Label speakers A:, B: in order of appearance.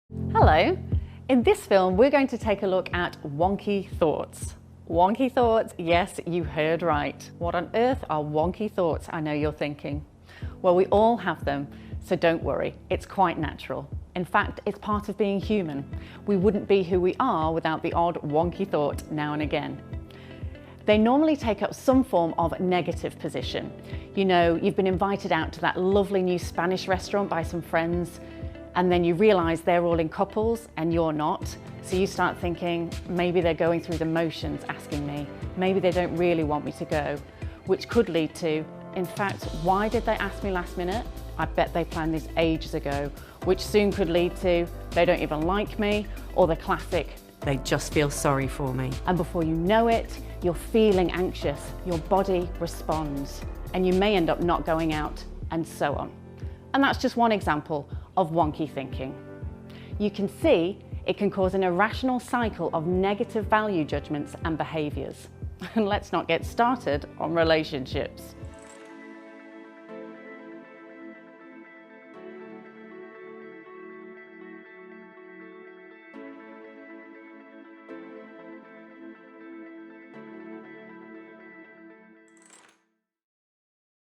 A: Hello! In this film, we're going to take a look at wonky thoughts. Wonky thoughts? Yes, you heard right. What on earth are wonky thoughts, I know you're thinking? Well, we all have them, so don't worry, it's quite natural. In fact, it's part of being human. We wouldn't be who we are without the odd wonky thought now and again. They normally take up some form of negative position. You know, you've been invited out to that lovely new Spanish restaurant by some friends, and then you realise they're all in couples and you're not. So you start thinking, maybe they're going through the motions asking me, maybe they don't really want me to go, which could lead to, in fact, why did they ask me last minute? I bet they planned this ages ago, which soon could lead to, they don't even like me, or the classic,
B: they just feel sorry for me.
A: And before you know it, you're feeling anxious, your body responds, and you may end up not going out, and so on. And that's just one example of wonky thinking. You can see it can cause an irrational cycle of negative value judgments and behaviours. And let's not get started on relationships.